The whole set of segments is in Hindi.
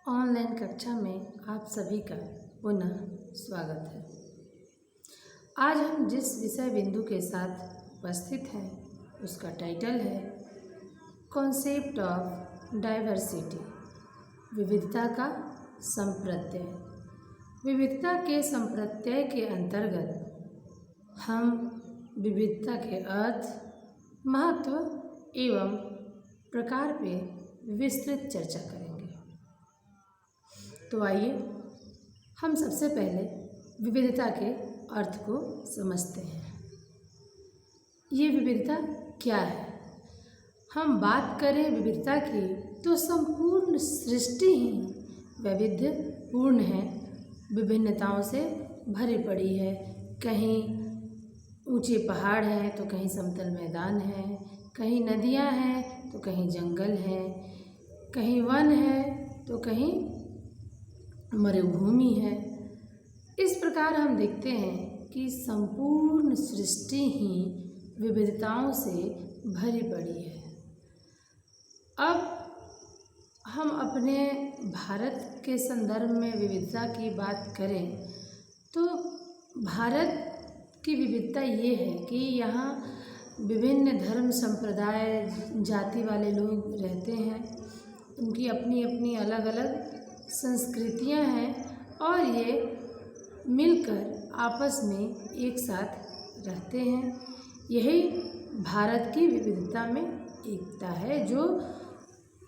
ऑनलाइन कक्षा में आप सभी का पुनः स्वागत है। आज हम जिस विषय बिंदु के साथ उपस्थित हैं उसका टाइटल है कॉन्सेप्ट ऑफ डाइवर्सिटी, विविधता का संप्रत्यय। विविधता के संप्रत्यय के अंतर्गत हम विविधता के अर्थ, महत्व एवं प्रकार पे विस्तृत चर्चा करेंगे। तो आइए हम सबसे पहले विविधता के अर्थ को समझते हैं। ये विविधता क्या है? हम बात करें विविधता की तो संपूर्ण सृष्टि ही वैविध्यपूर्ण है, विभिन्नताओं से भरी पड़ी है। कहीं ऊंचे पहाड़ हैं तो कहीं समतल मैदान है, कहीं नदियां हैं तो कहीं जंगल है, कहीं वन है तो कहीं मरुभूमि है। इस प्रकार हम देखते हैं कि संपूर्ण सृष्टि ही विविधताओं से भरी पड़ी है। अब हम अपने भारत के संदर्भ में विविधता की बात करें तो भारत की विविधता ये है कि यहाँ विभिन्न धर्म संप्रदाय जाति वाले लोग रहते हैं। उनकी अपनी अपनी अलग अलग संस्कृतियाँ हैं और ये मिलकर आपस में एक साथ रहते हैं। यही भारत की विविधता में एकता है जो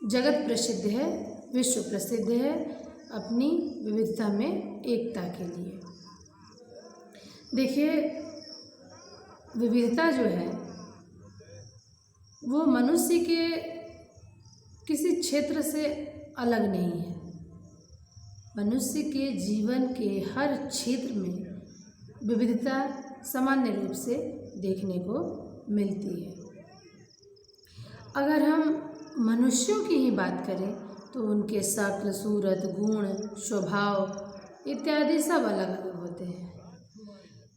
जगत प्रसिद्ध है, विश्व प्रसिद्ध है अपनी विविधता में एकता के लिए। देखिए, विविधता जो है वो मनुष्य के किसी क्षेत्र से अलग नहीं है। मनुष्य के जीवन के हर क्षेत्र में विविधता सामान्य रूप से देखने को मिलती है। अगर हम मनुष्यों की ही बात करें तो उनके शक्ल, सूरत, गुण, स्वभाव इत्यादि सब अलग अलग होते हैं।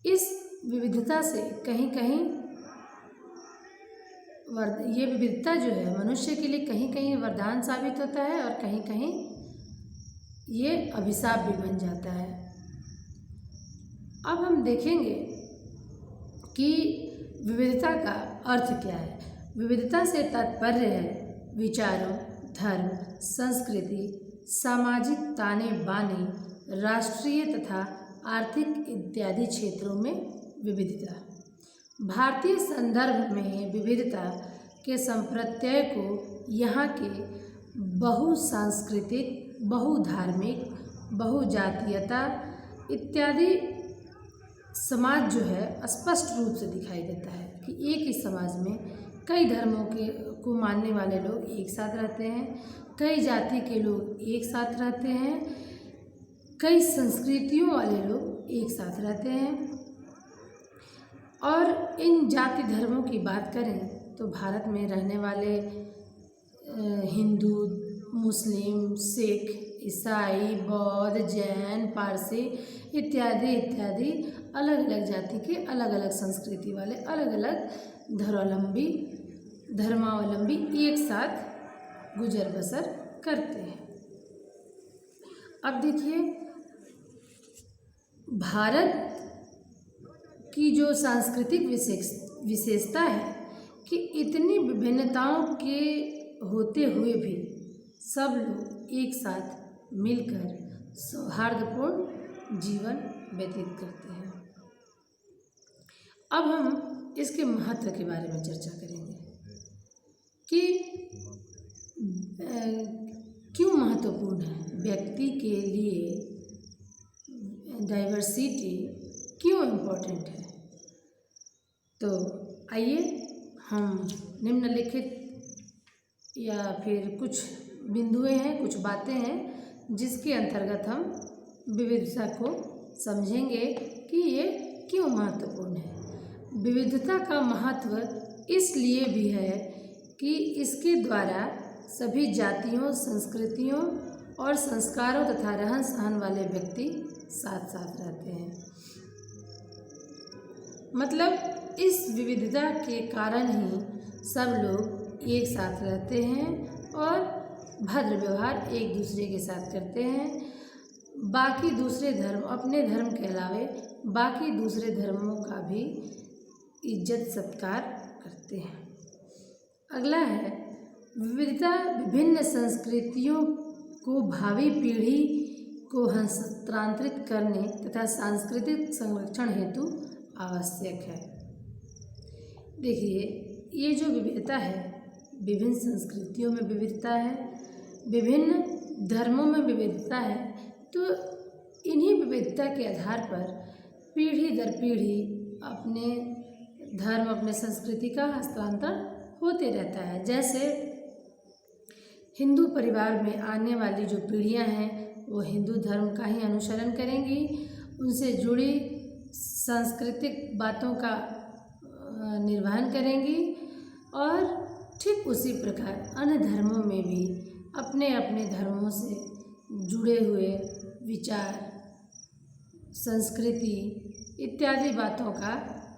इस विविधता से कहीं कहीं ये विविधता जो है मनुष्य के लिए कहीं कहीं वरदान साबित होता है और कहीं कहीं ये अभिशाप भी बन जाता है। अब हम देखेंगे कि विविधता का अर्थ क्या है। विविधता से तात्पर्य है विचारों, धर्म, संस्कृति, सामाजिक ताने बाने, राष्ट्रीय तथा आर्थिक इत्यादि क्षेत्रों में विविधता। भारतीय संदर्भ में विविधता के संप्रत्यय को यहाँ के बहुसांस्कृतिक, बहुधार्मिक, बहुजातीयता इत्यादि समाज जो है स्पष्ट रूप से दिखाई देता है कि एक ही समाज में कई धर्मों को मानने वाले लोग एक साथ रहते हैं, कई जाति के लोग एक साथ रहते हैं, कई संस्कृतियों वाले लोग एक साथ रहते हैं। और इन जाति धर्मों की बात करें तो भारत में रहने वाले हिंदू, मुस्लिम, सिख, ईसाई, बौद्ध, जैन, पारसी इत्यादि इत्यादि अलग अलग जाति के अलग अलग संस्कृति वाले अलग अलग धर्मावलंबी एक साथ गुजर बसर करते हैं। अब देखिए, भारत की जो सांस्कृतिक विशेषता है कि इतनी विभिन्नताओं के होते हुए भी सब लोग एक साथ मिलकर सौहार्दपूर्ण जीवन व्यतीत करते हैं। अब हम इसके महत्व के बारे में चर्चा करेंगे कि क्यों महत्वपूर्ण है व्यक्ति के लिए डाइवर्सिटी, क्यों इम्पोर्टेंट है। तो आइए हम निम्नलिखित या फिर कुछ बिंदुएं हैं, कुछ बातें हैं जिसके अंतर्गत हम विविधता को समझेंगे कि ये क्यों महत्वपूर्ण है। विविधता का महत्व इसलिए भी है कि इसके द्वारा सभी जातियों, संस्कृतियों और संस्कारों तथा रहन सहन वाले व्यक्ति साथ साथ रहते हैं। मतलब इस विविधता के कारण ही सब लोग एक साथ रहते हैं और भद्र व्यवहार एक दूसरे के साथ करते हैं। बाकी दूसरे धर्म, अपने धर्म के अलावे बाकी दूसरे धर्मों का भी इज्जत सत्कार करते हैं। अगला है विविधता विभिन्न संस्कृतियों को भावी पीढ़ी को हस्तांतरित करने तथा सांस्कृतिक संरक्षण हेतु आवश्यक है। देखिए, ये जो विविधता है, विभिन्न संस्कृतियों में विविधता है, विभिन्न धर्मों में विविधता है, तो इन्हीं विविधता के आधार पर पीढ़ी दर पीढ़ी अपने धर्म, अपने संस्कृति का हस्तांतरण होते रहता है। जैसे हिंदू परिवार में आने वाली जो पीढ़ियां हैं वो हिंदू धर्म का ही अनुसरण करेंगी, उनसे जुड़ी सांस्कृतिक बातों का निर्वहन करेंगी, और ठीक उसी प्रकार अन्य धर्मों में भी अपने अपने धर्मों से जुड़े हुए विचार, संस्कृति इत्यादि बातों का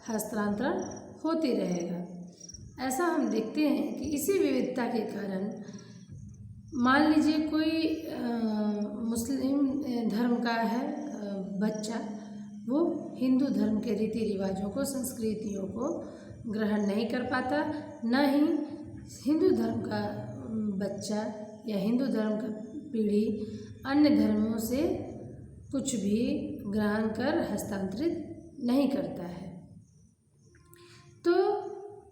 हस्तांतरण होते रहेगा। ऐसा हम देखते हैं कि इसी विविधता के कारण मान लीजिए कोई मुस्लिम धर्म का है बच्चा, वो हिंदू धर्म के रीति रिवाजों को, संस्कृतियों को ग्रहण नहीं कर पाता, न ही हिंदू धर्म का बच्चा या हिंदू धर्म का पीढ़ी अन्य धर्मों से कुछ भी ग्रहण कर हस्तांतरित नहीं करता है। तो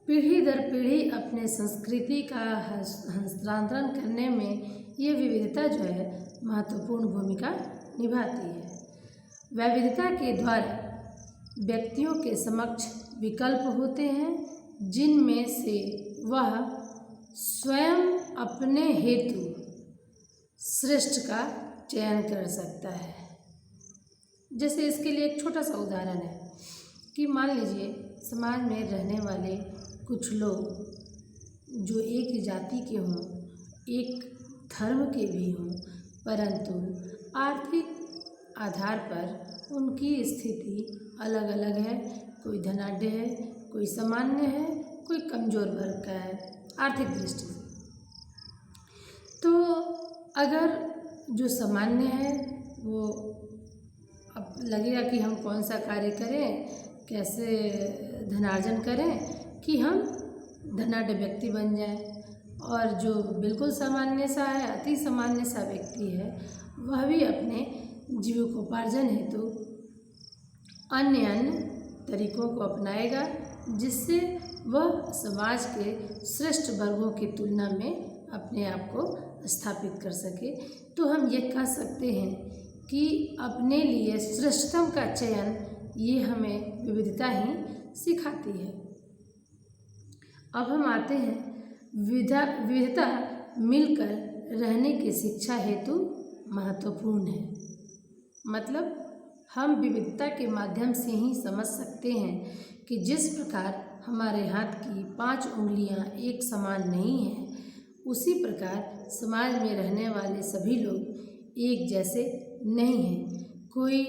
पीढ़ी दर पीढ़ी अपने संस्कृति का हस्तांतरण करने में ये विविधता जो है महत्वपूर्ण भूमिका निभाती है। वैविधता के द्वारा व्यक्तियों के समक्ष विकल्प होते हैं जिनमें से वह स्वयं अपने हेतु श्रेष्ठ का चयन कर सकता है। जैसे इसके लिए एक छोटा सा उदाहरण है कि मान लीजिए समाज में रहने वाले कुछ लोग जो एक ही जाति के हों, एक धर्म के भी हों, परंतु आर्थिक आधार पर उनकी स्थिति अलग अलग है। कोई धनाढ्य है, कोई सामान्य है, कोई कमज़ोर वर्ग का है आर्थिक दृष्टि से। तो अगर जो सामान्य है वो अब लगेगा कि हम कौन सा कार्य करें, कैसे धनार्जन करें कि हम धनाढ्य व्यक्ति बन जाएं, और जो बिल्कुल सामान्य सा है, अति सामान्य सा व्यक्ति है, वह भी अपने जीविकोपार्जन हेतु अन्य तरीकों को अपनाएगा जिससे वह समाज के श्रेष्ठ वर्गों की तुलना में अपने आप को स्थापित कर सके। तो हम ये कह सकते हैं कि अपने लिए श्रेष्ठतम का चयन ये हमें विविधता ही सिखाती है। अब हम आते हैं विविधता मिलकर रहने की शिक्षा हेतु महत्वपूर्ण है। मतलब हम विविधता के माध्यम से ही समझ सकते हैं कि जिस प्रकार हमारे हाथ की 5 उंगलियां एक समान नहीं हैं, उसी प्रकार समाज में रहने वाले सभी लोग एक जैसे नहीं हैं। कोई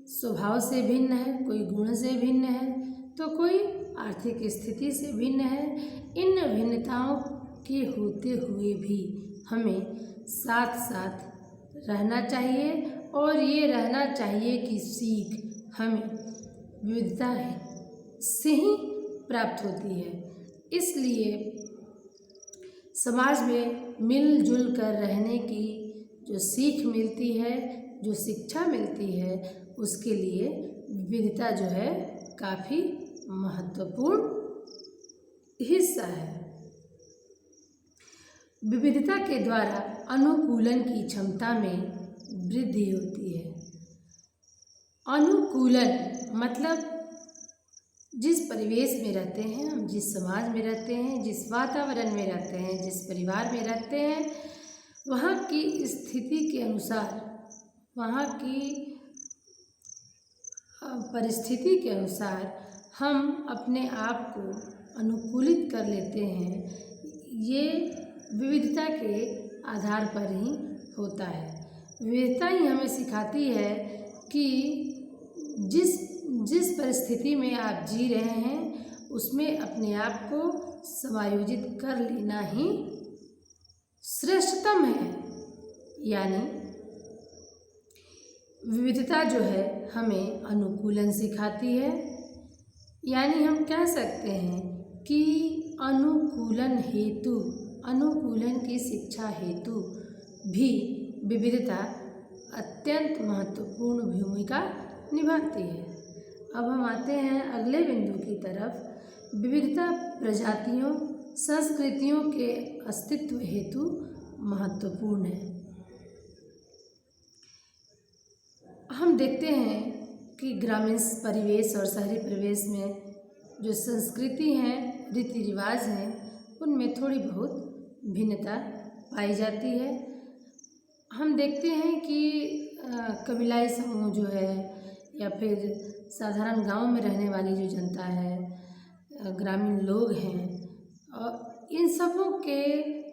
स्वभाव से भिन्न है, कोई गुण से भिन्न है, तो कोई आर्थिक स्थिति से भिन्न है। इन भिन्नताओं के होते हुए भी हमें साथ साथ रहना चाहिए, और ये रहना चाहिए कि सीख हमें विविधता से ही प्राप्त होती है। इसलिए समाज में मिलजुल कर रहने की जो सीख मिलती है, जो शिक्षा मिलती है, उसके लिए विविधता जो है काफ़ी महत्वपूर्ण हिस्सा है। विविधता के द्वारा अनुकूलन की क्षमता में वृद्धि होती है। अनुकूलन मतलब जिस परिवेश में रहते हैं हम, जिस समाज में रहते हैं, जिस वातावरण में रहते हैं, जिस परिवार में रहते हैं, वहाँ की स्थिति के अनुसार, वहाँ की परिस्थिति के अनुसार हम अपने आप को अनुकूलित कर लेते हैं। ये विविधता के आधार पर ही होता है। विविधता ही हमें सिखाती है कि जिस परिस्थिति में आप जी रहे हैं उसमें अपने आप को समायोजित कर लेना ही श्रेष्ठतम है, यानी विविधता जो है हमें अनुकूलन सिखाती है। यानी हम कह सकते हैं कि अनुकूलन की शिक्षा हेतु भी विविधता अत्यंत महत्वपूर्ण भूमिका निभाती है। अब हम आते हैं अगले बिंदु की तरफ। विविधता प्रजातियों संस्कृतियों के अस्तित्व हेतु महत्वपूर्ण है। हम देखते हैं कि ग्रामीण परिवेश और शहरी परिवेश में जो संस्कृति हैं, रीति रिवाज हैं, उनमें थोड़ी बहुत भिन्नता पाई जाती है। हम देखते हैं कि कबीलाई समूह जो है या फिर साधारण गांव में रहने वाली जो जनता है, ग्रामीण लोग हैं, और इन सबों के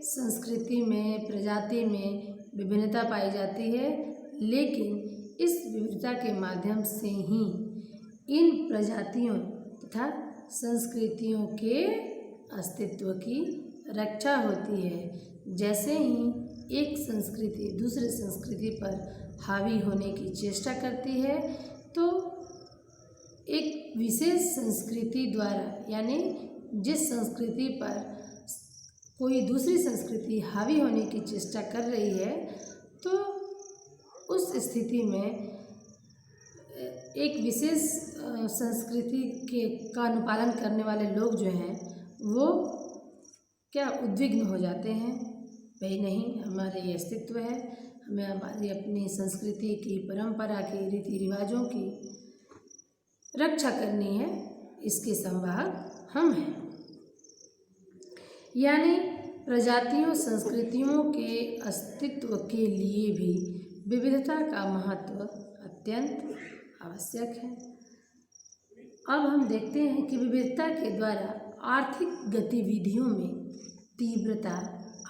संस्कृति में, प्रजाति में विभिन्नता पाई जाती है। लेकिन इस विविधता के माध्यम से ही इन प्रजातियों तथा संस्कृतियों के अस्तित्व की रक्षा होती है। जैसे ही एक संस्कृति दूसरे संस्कृति पर हावी होने की चेष्टा करती है, तो एक विशेष संस्कृति द्वारा, यानी जिस संस्कृति पर कोई दूसरी संस्कृति हावी होने की चेष्टा कर रही है, तो उस स्थिति में एक विशेष संस्कृति का अनुपालन करने वाले लोग जो हैं वो क्या उद्विग्न हो जाते हैं, भाई नहीं, हमारे ये अस्तित्व है, हमें हमारी अपनी संस्कृति की, परंपरा की, रीति रिवाजों की रक्षा करनी है, इसके संवाहक हम हैं। यानी प्रजातियों संस्कृतियों के अस्तित्व के लिए भी विविधता का महत्व अत्यंत आवश्यक है। अब हम देखते हैं कि विविधता के द्वारा आर्थिक गतिविधियों में तीव्रता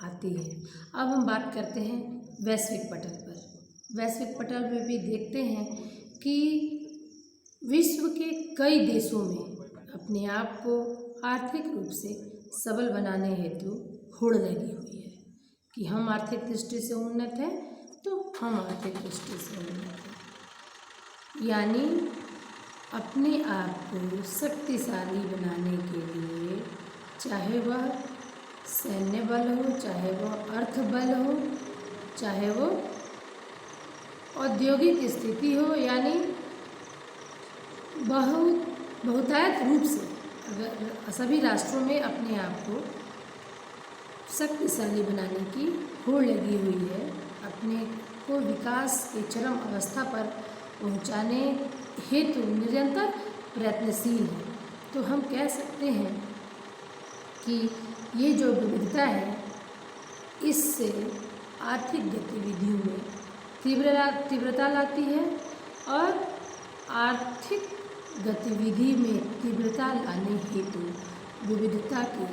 आती है। अब हम बात करते हैं वैश्विक पटल पर। वैश्विक पटल में भी देखते हैं कि विश्व के कई देशों में अपने आप को आर्थिक रूप से सबल बनाने हेतु होड़ लगी हुई है कि हम आर्थिक दृष्टि से उन्नत हैं, तो हम आर्थिक दृष्टि से उन्नत हैं। यानी अपने आप को शक्तिशाली बनाने के लिए, चाहे वह सैन्य बल हो, चाहे वह अर्थ बल हो, चाहे वो औद्योगिक स्थिति हो, यानी बहुतायत रूप से अगर सभी राष्ट्रों में अपने आप को शक्तिशाली बनाने की होड़ लगी हुई है, अपने को विकास के चरम अवस्था पर पहुंचाने हेतु निरंतर प्रयत्नशील है। तो हम कह सकते हैं कि ये जो विविधता है, इससे आर्थिक गतिविधियों में तीव्रता लाती है, और आर्थिक गतिविधि में तीव्रता लाने हेतु विविधता की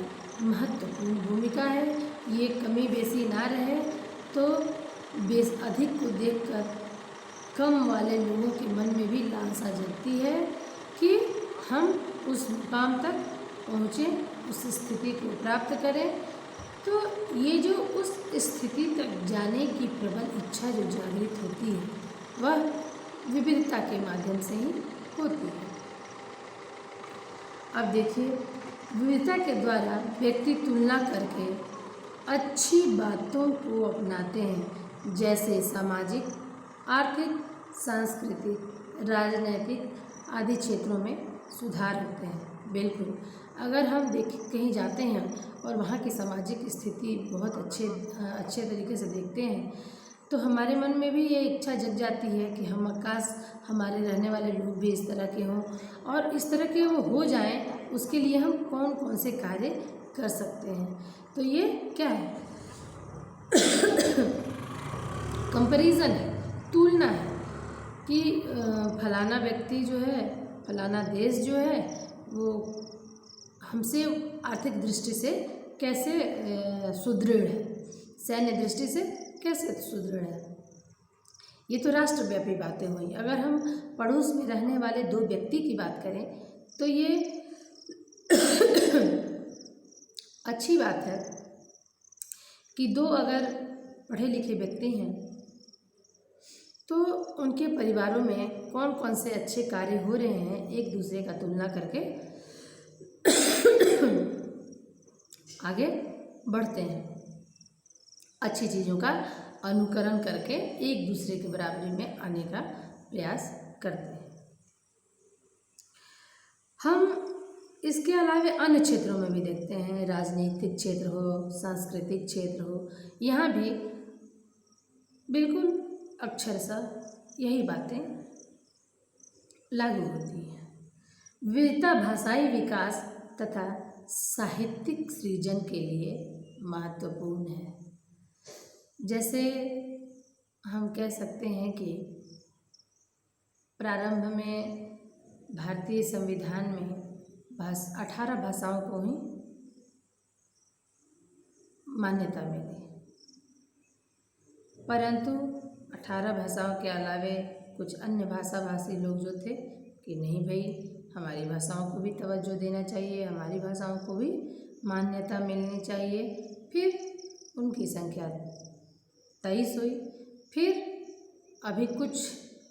महत्वपूर्ण भूमिका है। ये कमी बेसी ना रहे तो अधिक को देखकर कम वाले लोगों के मन में भी लालसा जगती है कि हम उस मुकाम तक पहुँचे, उस स्थिति को प्राप्त करें। तो ये जो उस स्थिति तक जाने की प्रबल इच्छा जो जागृत होती है, वह विविधता के माध्यम से ही होती है। अब देखिए, विविधता के द्वारा व्यक्ति तुलना करके अच्छी बातों को अपनाते हैं, जैसे सामाजिक, आर्थिक, सांस्कृतिक, राजनैतिक आदि क्षेत्रों में सुधार होते हैं। बिल्कुल, अगर हम कहीं जाते हैं और वहाँ की सामाजिक स्थिति बहुत अच्छे तरीके से देखते हैं, तो हमारे मन में भी ये इच्छा जग जाती है कि हम काश हमारे रहने वाले लोग भी इस तरह के हों, और इस तरह के वो हो जाएं, उसके लिए हम कौन कौन से कार्य कर सकते हैं। तो ये क्या है? कंपैरिजन है, तुलना है कि फलाना व्यक्ति जो है, फलाना देश जो है, वो हमसे आर्थिक दृष्टि से कैसे सुदृढ़ है, सैन्य दृष्टि से कैसे सुदृढ़ है। ये तो राष्ट्रव्यापी बातें हुई। अगर हम पड़ोस में रहने वाले दो व्यक्ति की बात करें तो ये अच्छी बात है कि दो अगर पढ़े लिखे व्यक्ति हैं तो उनके परिवारों में कौन कौन से अच्छे कार्य हो रहे हैं, एक दूसरे का तुलना करके आगे बढ़ते हैं, अच्छी चीज़ों का अनुकरण करके एक दूसरे के बराबरी में आने का प्रयास करते हैं। हम इसके अलावा अन्य क्षेत्रों में भी देखते हैं, राजनीतिक क्षेत्र हो, सांस्कृतिक क्षेत्र हो, यहाँ भी बिल्कुल अक्षरशः यही बातें लागू होती हैं। विविधता भाषाई विकास तथा साहित्यिक सृजन के लिए महत्वपूर्ण है। जैसे हम कह सकते हैं कि प्रारंभ में भारतीय संविधान में 18 भाषाओं को ही मान्यता मिली, परंतु 18 भाषाओं के अलावे कुछ अन्य भाषा भाषी लोग जो थे कि नहीं भाई, हमारी भाषाओं को भी तवज्जो देना चाहिए, हमारी भाषाओं को भी मान्यता मिलनी चाहिए। फिर उनकी संख्या 23 हुई। फिर अभी कुछ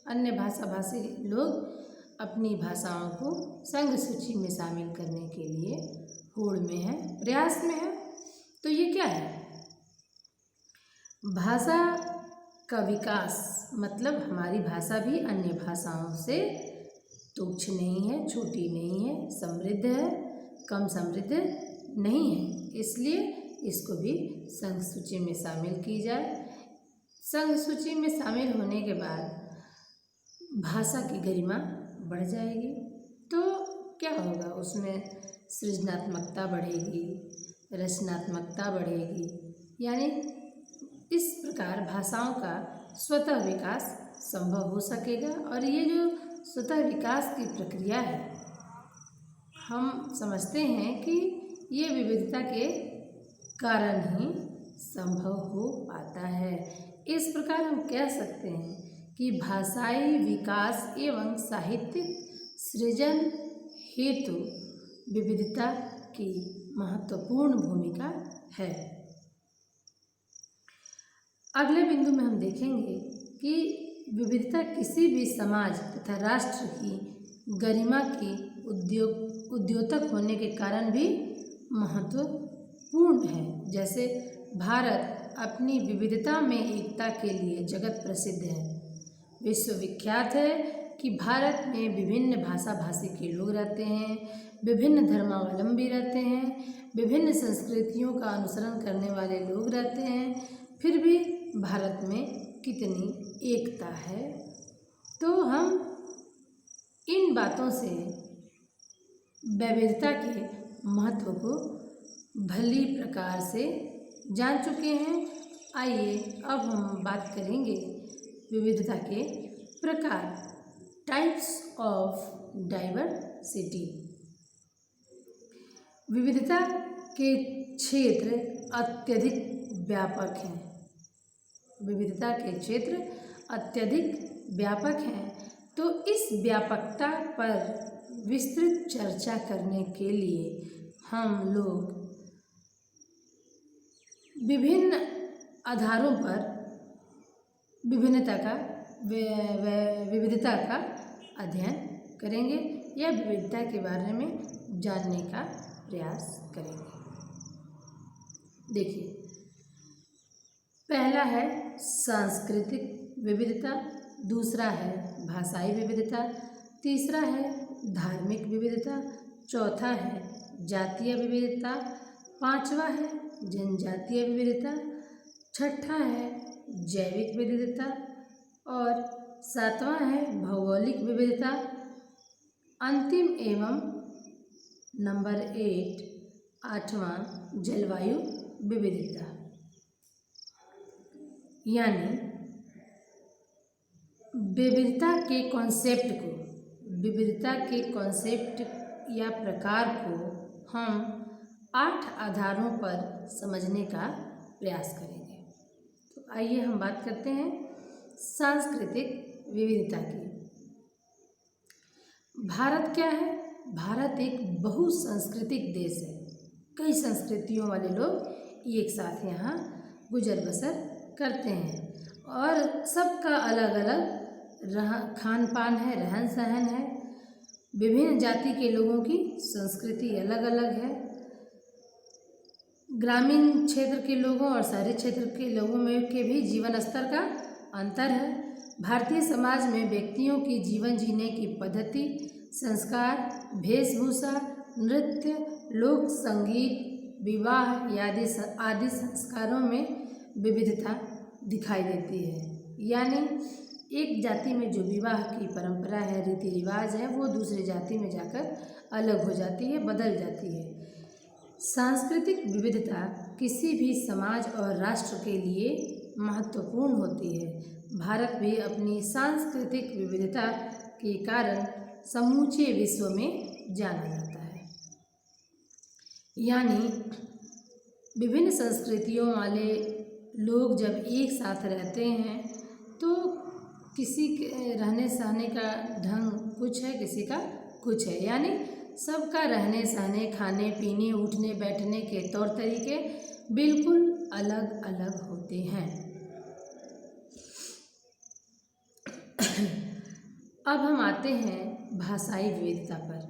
अन्य भाषा भाषी लोग अपनी भाषाओं को संघ सूची में शामिल करने के लिए होड़ में है, प्रयास में है। तो ये क्या है? भाषा का विकास मतलब हमारी भाषा भी अन्य भाषाओं से तुच्छ नहीं है, छोटी नहीं है, समृद्ध है, कम समृद्ध नहीं है, इसलिए इसको भी संघ सूची में शामिल की जाए। संघ सूची में शामिल होने के बाद भाषा की गरिमा बढ़ जाएगी, तो क्या होगा? उसमें सृजनात्मकता बढ़ेगी, रचनात्मकता बढ़ेगी, यानी इस प्रकार भाषाओं का स्वतः विकास संभव हो सकेगा। और ये जो स्वतः विकास की प्रक्रिया है, हम समझते हैं कि ये विविधता के कारण ही संभव हो पाता है। इस प्रकार हम कह सकते हैं कि भाषाई विकास एवं साहित्यिक सृजन हेतु विविधता की महत्वपूर्ण भूमिका है। अगले बिंदु में हम देखेंगे कि विविधता किसी भी समाज तथा राष्ट्र की गरिमा की उद्योतक होने के कारण भी महत्वपूर्ण है। जैसे भारत अपनी विविधता में एकता के लिए जगत प्रसिद्ध है। विश्वविख्यात है कि भारत में विभिन्न भाषा भाषी के लोग रहते हैं, विभिन्न धर्मावलंबी रहते हैं, विभिन्न संस्कृतियों का अनुसरण करने वाले लोग रहते हैं, फिर भी भारत में कितनी एकता है। तो हम इन बातों से विविधता के महत्व को भली प्रकार से जान चुके हैं। आइए अब हम बात करेंगे विविधता के प्रकार, टाइप्स ऑफ डाइवर्सिटी। विविधता के क्षेत्र अत्यधिक व्यापक हैं। विविधता के क्षेत्र अत्यधिक व्यापक हैं, तो इस व्यापकता पर विस्तृत चर्चा करने के लिए हम लोग विभिन्न आधारों पर विविधता का अध्ययन करेंगे या विविधता के बारे में जानने का प्रयास करेंगे। देखिए, पहला है सांस्कृतिक विविधता, दूसरा है भाषाई विविधता, तीसरा है धार्मिक विविधता, चौथा है जातीय विविधता, पांचवा है जनजातीय विविधता, छठा है जैविक विविधता और सातवां है भौगोलिक विविधता। अंतिम एवं नंबर 8वां जलवायु विविधता। यानी विविधता के कॉन्सेप्ट या प्रकार को हम 8 आधारों पर समझने का प्रयास करेंगे। तो आइए हम बात करते हैं सांस्कृतिक विविधता की। भारत क्या है? भारत एक बहुसांस्कृतिक देश है। कई संस्कृतियों वाले लोग एक साथ यहाँ गुजर बसर करते हैं और सबका अलग अलग खान पान है, रहन सहन है। विभिन्न जाति के लोगों की संस्कृति अलग अलग है। ग्रामीण क्षेत्र के लोगों और शहरी क्षेत्र के लोगों में के भी जीवन स्तर का अंतर है। भारतीय समाज में व्यक्तियों की जीवन जीने की पद्धति, संस्कार, वेशभूषा, नृत्य, लोक संगीत, विवाह आदि संस्कारों में विविधता दिखाई देती है। यानी एक जाति में जो विवाह की परंपरा है, रीति रिवाज है, वो दूसरी जाति में जाकर अलग हो जाती है, बदल जाती है। सांस्कृतिक विविधता किसी भी समाज और राष्ट्र के लिए महत्वपूर्ण होती है। भारत भी अपनी सांस्कृतिक विविधता के कारण समूचे विश्व में जाना जाता है। यानी विभिन्न संस्कृतियों वाले लोग जब एक साथ रहते हैं तो किसी के रहने सहने का ढंग कुछ है, किसी का कुछ है। यानी सबका रहने सहने, खाने पीने, उठने बैठने के तौर तरीके बिल्कुल अलग अलग होते हैं। अब हम आते हैं भाषाई विविधता पर।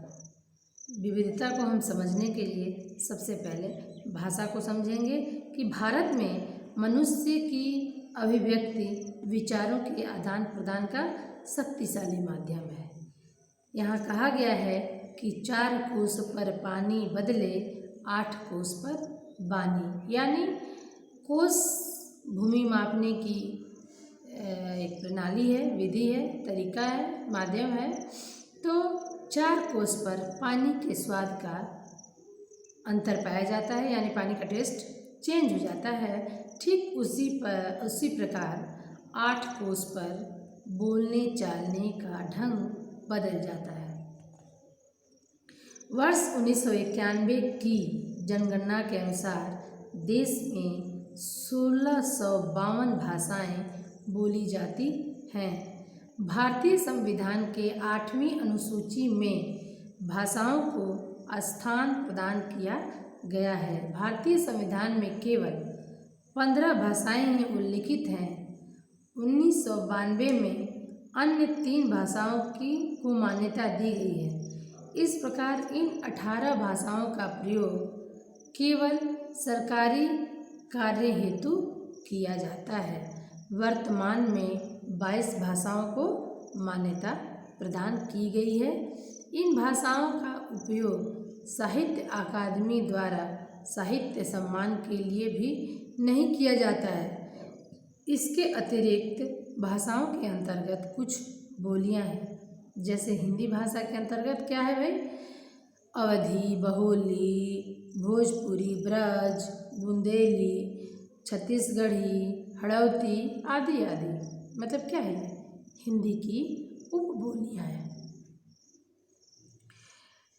विविधता को हम समझने के लिए सबसे पहले भाषा को समझेंगे कि भारत में मनुष्य की अभिव्यक्ति विचारों के आदान प्रदान का शक्तिशाली माध्यम है। यहाँ कहा गया है कि 4 कोस पर पानी बदले 8 कोस पर वाणी। यानी कोस भूमि मापने की एक प्रणाली है, विधि है, तरीका है, माध्यम है। तो 4 कोस पर पानी के स्वाद का अंतर पाया जाता है, यानी पानी का टेस्ट चेंज हो जाता है। ठीक उसी प्रकार 8 कोस पर बोलने चालने का ढंग बदल जाता है। वर्ष 1991 की जनगणना के अनुसार देश में 1652 भाषाएं बोली जाती हैं। भारतीय संविधान के 8वीं अनुसूची में भाषाओं को स्थान प्रदान किया गया है। भारतीय संविधान में केवल 15 भाषाएं ही उल्लिखित हैं। 1992 में अन्य 3 भाषाओं को मान्यता दी गई है। इस प्रकार इन 18 भाषाओं का प्रयोग केवल सरकारी कार्य हेतु किया जाता है। वर्तमान में 22 भाषाओं को मान्यता प्रदान की गई है। इन भाषाओं का उपयोग साहित्य अकादमी द्वारा साहित्य सम्मान के लिए भी नहीं किया जाता है। इसके अतिरिक्त भाषाओं के अंतर्गत कुछ बोलियां हैं, जैसे हिंदी भाषा के अंतर्गत क्या है भाई, अवधी, बहोली, भोजपुरी, ब्रज, बुंदेली, छत्तीसगढ़ी, हड़ौती आदि आदि। मतलब क्या है, हिंदी की उपबोलियां हैं।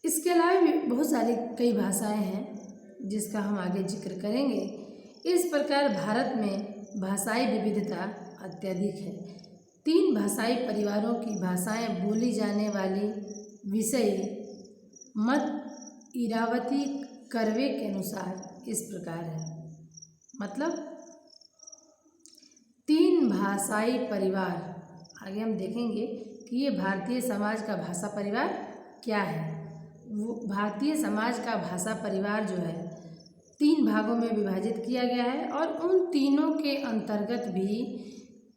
इसके अलावा भी बहुत सारी कई भाषाएं हैं जिसका हम आगे जिक्र करेंगे। इस प्रकार भारत में भाषाई विविधता अत्यधिक है। 3 भाषाई परिवारों की भाषाएं बोली जाने वाली विषय मत इरावती कर्वे के अनुसार इस प्रकार है। मतलब 3 भाषाई परिवार, आगे हम देखेंगे कि ये भारतीय समाज का भाषा परिवार क्या है। वो भारतीय समाज का भाषा परिवार जो है 3 भागों में विभाजित किया गया है और उन तीनों के अंतर्गत भी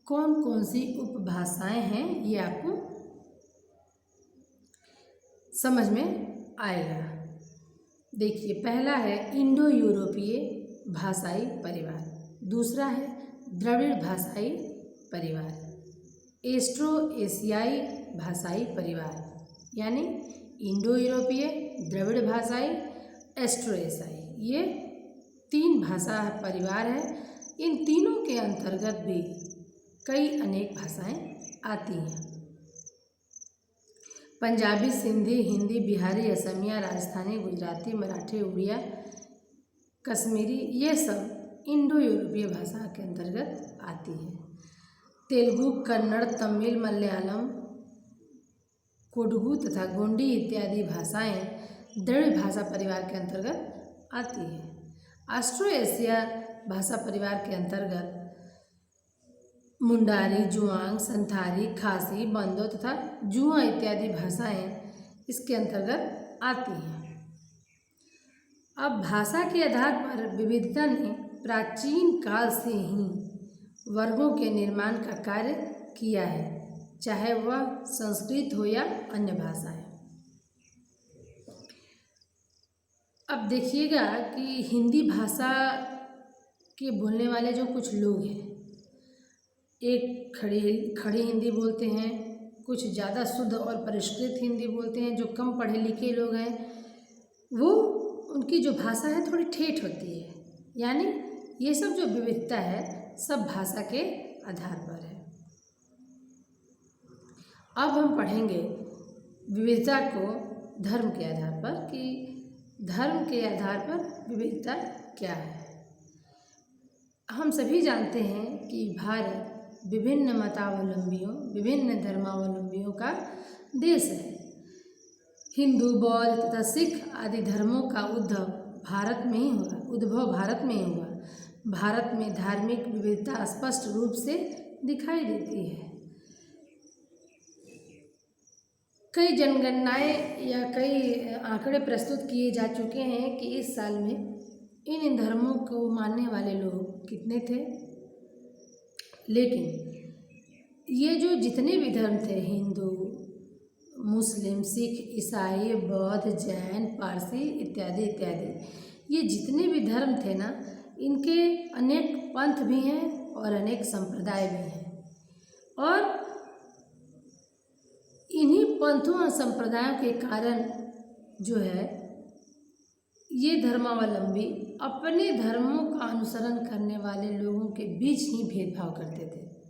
कौन कौन सी उपभाषाएं हैं ये आपको समझ में आएगा। देखिए, पहला है इंडो यूरोपीय भाषाई परिवार, दूसरा है द्रविड़ भाषाई परिवार, एस्ट्रो एशियाई भाषाई परिवार। यानी इंडो यूरोपीय, द्रविड़ भाषाई, एस्ट्रो एशियाई, ये 3 भाषा परिवार है। इन तीनों के अंतर्गत भी कई अनेक भाषाएं आती हैं। पंजाबी, सिंधी, हिंदी, बिहारी, असमिया, राजस्थानी, गुजराती, मराठी, उड़िया, कश्मीरी, ये सब इंडो यूरोपीय भाषा के अंतर्गत आती है। तेलुगु, कन्नड़, तमिल, मलयालम, कोडगु तथा गोंडी इत्यादि भाषाएं द्रविड़ भाषा परिवार के अंतर्गत आती है। ऑस्ट्रो एशिया भाषा परिवार के अंतर्गत मुंडारी, जुआंग, संथाली, खासी, बंदो तथा जुआ इत्यादि भाषाएं इसके अंतर्गत आती हैं। अब भाषा के आधार पर विविधता ने प्राचीन काल से ही वर्गों के निर्माण का कार्य किया है, चाहे वह संस्कृत हो या अन्य भाषाएं। अब देखिएगा कि हिंदी भाषा के बोलने वाले जो कुछ लोग हैं, एक खड़ी हिंदी बोलते हैं, कुछ ज़्यादा शुद्ध और परिष्कृत हिंदी बोलते हैं। जो कम पढ़े लिखे लोग हैं वो उनकी जो भाषा है थोड़ी ठेठ होती है। यानी ये सब जो विविधता है सब भाषा के आधार पर है। अब हम पढ़ेंगे विविधता को धर्म के आधार पर कि धर्म के आधार पर विविधता क्या है। हम सभी जानते हैं कि भारत विभिन्न मतावलंबियों, विभिन्न धर्मावलंबियों का देश है। हिंदू, बौद्ध तथा सिख आदि धर्मों का उद्भव भारत में ही हुआ। भारत में धार्मिक विविधता स्पष्ट रूप से दिखाई देती है। कई जनगणनाएं या कई आंकड़े प्रस्तुत किए जा चुके हैं कि इस साल में इन धर्मों को मानने वाले लोग कितने थे। लेकिन ये जो जितने भी धर्म थे, हिंदू, मुस्लिम, सिख, ईसाई, बौद्ध, जैन, पारसी इत्यादि इत्यादि, ये जितने भी धर्म थे ना, इनके अनेक पंथ भी हैं और अनेक संप्रदाय भी हैं। और इन्हीं पंथों और संप्रदायों के कारण जो है ये धर्मावलंबी अपने धर्मों का अनुसरण करने वाले लोगों के बीच ही भेदभाव करते थे।